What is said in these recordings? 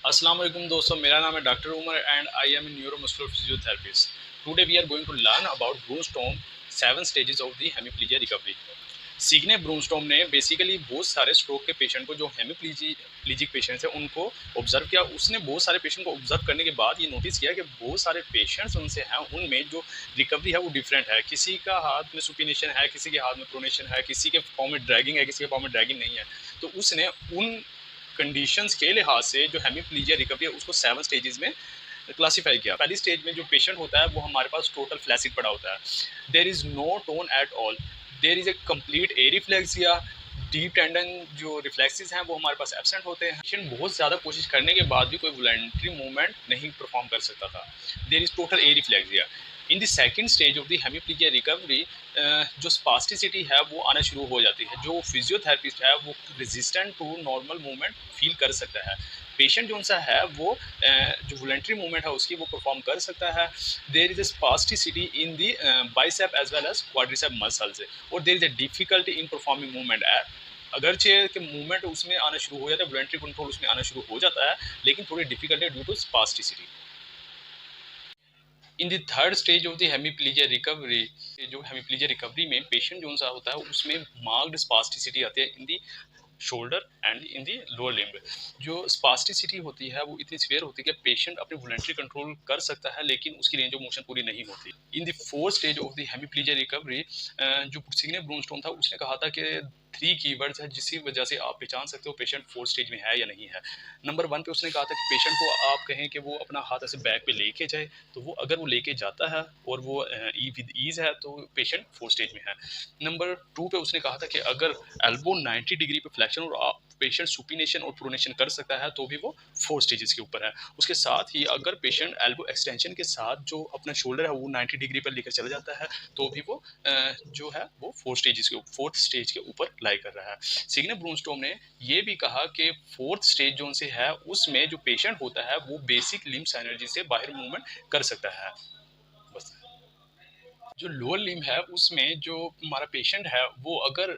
अस्सलाम वालेकुम दोस्तों, मेरा नाम है doctor Umar and I am a neuromuscular physiotherapist. Today we are going to learn about Brunnstrom 7 stages of the hemiplegia recovery. Signe Brunnstrom ने basically बहुत सारे स्ट्रोक के पेशेंट को जो हेमिप्लीजिक पेशेंट्स हैं उनको ऑब्जर्व किया। उसने बहुत सारे पेशेंट को ऑब्जर्व करने के बाद ये नोटिस किया कि बहुत सारे पेशेंट्स उनसे हैं, उनमें जो रिकवरी है वो डिफरेंट है। किसी का हाथ में सुपिनेशन है, किसी के हाथ में प्रोनेशन है, किसी के पाँव में ड्रैगिंग है, किसी के पाँव में ड्रैगिंग नहीं है। तो उसने उन कंडीशंस के लिहाज से जो हेमिप्लीजिया रिकवरी है उसको 7 स्टेजेस में क्लासिफाई किया। पहली स्टेज में जो पेशेंट होता है वो हमारे पास टोटल फ्लैसिड पड़ा होता है। There is no tone at all, there is a complete areflexia. Deep tendon जो रिफ्लेक्सेस हैं वो हमारे पास एब्सेंट होते हैं। पेशेंट बहुत ज़्यादा कोशिश करने के बाद भी कोई वॉलंटरी मूवमेंट नहीं परफॉर्म कर सकता था। There is total areflexia. In the second stage of the hemiplegia recovery जो स्पास्टिसिटी है वो आना शुरू हो जाती है। जो फिजियोथेरेपिस्ट है वो resistant to normal movement feel कर सकता है। पेशेंट जो सा है वो जो वॉलंटरी मूवमेंट है उसकी वो परफॉर्म कर सकता है। There is a spasticity in the bicep as well as quadricep muscles, और there is a difficulty in performing movement. अगरचे के मूवमेंट उसमें आना शुरू हो जाता है, वॉलंटरी कंट्रोल उसमें आना शुरू हो जाता है, लेकिन थोड़ी difficulty due to spasticity. In the third stage of the hemiplegia recovery, जो हेमिप्लीजिया रिकवरी में पेशेंट जो सा होता है उसमें मार्क्ड स्पास्टिसिटी आती है in the shoulder and in the lower limb. जो स्पास्टिसिटी होती है वो इतनी सीवियर होती है कि पेशेंट अपने वॉलंटरी कंट्रोल कर सकता है लेकिन उसकी रेंज ऑफ मोशन पूरी नहीं होती। In the fourth stage of the hemiplegia recovery, जो सिग्ने ब्रूनस्टॉर्म था उसने कहा था कि 3 कीवर्ड्स है जिसकी वजह से आप पहचान सकते हो पेशेंट फोर्थ स्टेज में है या नहीं है। नंबर 1 पे उसने कहा था कि पेशेंट को आप कहें कि वो अपना हाथ ऐसे बैक पे लेके जाए, तो वो अगर वो लेके जाता है और वो विद ईज है तो पेशेंट फोर्थ स्टेज में है। नंबर 2 पे उसने कहा था कि अगर एल्बो 90 डिग्री पे फ्लेक्शन और पेशेंट सुपिनेशन और प्रोनेशन कर सकता है तो भी वो 4 स्टेजेस के ऊपर है। उसके साथ ही अगर पेशेंट एल्बो एक्सटेंशन के साथ जो अपना शोल्डर है वो 90 डिग्री पर लेकर चला जाता है तो भी वो जो है वो 4th स्टेज के ऊपर लाई कर रहा है। सिग्ने ब्रूनस्टॉर्म ने ये भी कहा कि 4th स्टेज जोन से है उसमें जो पेशेंट होता है वो बेसिक लिम्स एनर्जी से बाहर मूवमेंट कर सकता है। बस जो लोअर लिम्ब है उसमें जो हमारा पेशेंट है वो अगर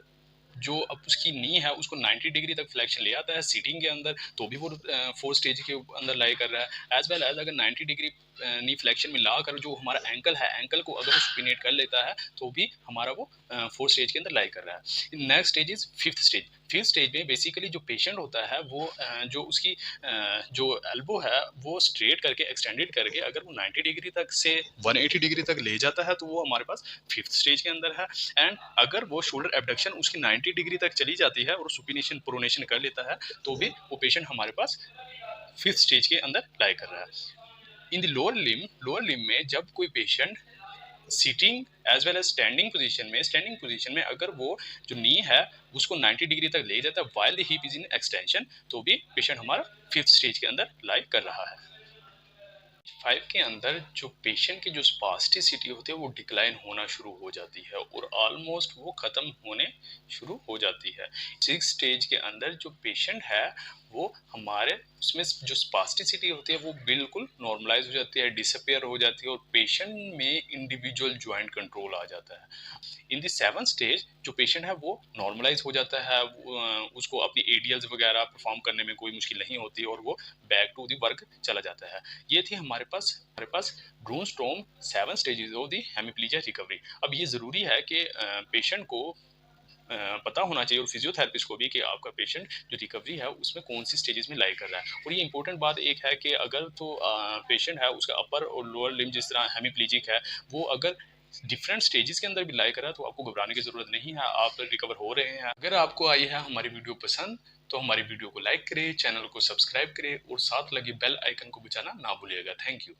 जो अब उसकी नी है उसको 90 डिग्री तक फ्लेक्शन ले आता है सीटिंग के अंदर तो भी वो 4 स्टेज के अंदर लाई कर रहा है। एज वेल एज अगर 90 डिग्री नी फ्लेक्शन में ला कर जो हमारा एंकल है एंकल को अगर वो सुपिनेट कर लेता है तो भी हमारा वो 4 स्टेज के अंदर लाई कर रहा है। Next stage is 5th stage. 5th stage में बेसिकली जो पेशेंट होता है वो जो उसकी जो एल्बो है वो स्ट्रेट करके एक्सटेंडेड करके अगर वो 90 डिग्री तक से 180 डिग्री तक ले जाता है तो वो हमारे पास 5th स्टेज के अंदर है। एंड अगर वो शोल्डर एबडक्शन उसकी 90 डिग्री तक चली जाती है और सुपिनेशन प्रोनेशन कर लेता है तो भी वो पेशेंट हमारे पास 5th स्टेज के अंदर लाई कर रहा है। इन द लोअर लिम्ब में जब कोई patient sitting as well as standing position में अगर वो जो नी है उसको 90 डिग्री तक ले जाता है while the hip is in extension तो भी पेशेंट हमारा 5th स्टेज के अंदर लाई कर रहा है। 5 के अंदर जो पेशेंट की जो स्पास्टिसिटी होती है वो डिक्लाइन होना शुरू हो जाती है और ऑलमोस्ट वो ख़त्म होने शुरू हो जाती है। 6 स्टेज के अंदर जो पेशेंट है वो हमारे उसमें जो स्पास्टिसिटी होती है वो बिल्कुल नॉर्मलाइज हो जाती है, डिसअपियर हो जाती है और पेशेंट में इंडिविजुअल जॉइंट कंट्रोल आ जाता है। इन द 7th स्टेज जो पेशेंट है वो नॉर्मलाइज हो जाता है, उसको अपनी एडीएल्स वगैरह परफॉर्म करने में कोई मुश्किल नहीं होती और वो बैक टू दी वर्क चला जाता है। ये थी हमारे पास ब्रूनस्टॉर्म 7 stages of the hemiplegia recovery. अब ये ज़रूरी है कि पेशेंट को पता होना चाहिए और फिजियोथेरेपिस्ट को भी कि आपका पेशेंट जो रिकवरी है उसमें कौन सी स्टेजेस में लाई कर रहा है। और ये इंपॉर्टेंट बात एक है कि अगर तो पेशेंट है उसका अपर और लोअर लिम्ब जिस तरह हेमिप्लीजिक है वो अगर डिफरेंट स्टेजेस के अंदर भी लाई कर रहा है तो आपको घबराने की जरूरत नहीं है, आप रिकवर हो रहे हैं। अगर आपको आई है हमारी वीडियो पसंद तो हमारी वीडियो को लाइक करें, चैनल को सब्सक्राइब करें और साथ लगे बेल आइकन को बजाना ना भूलिएगा। Thank you.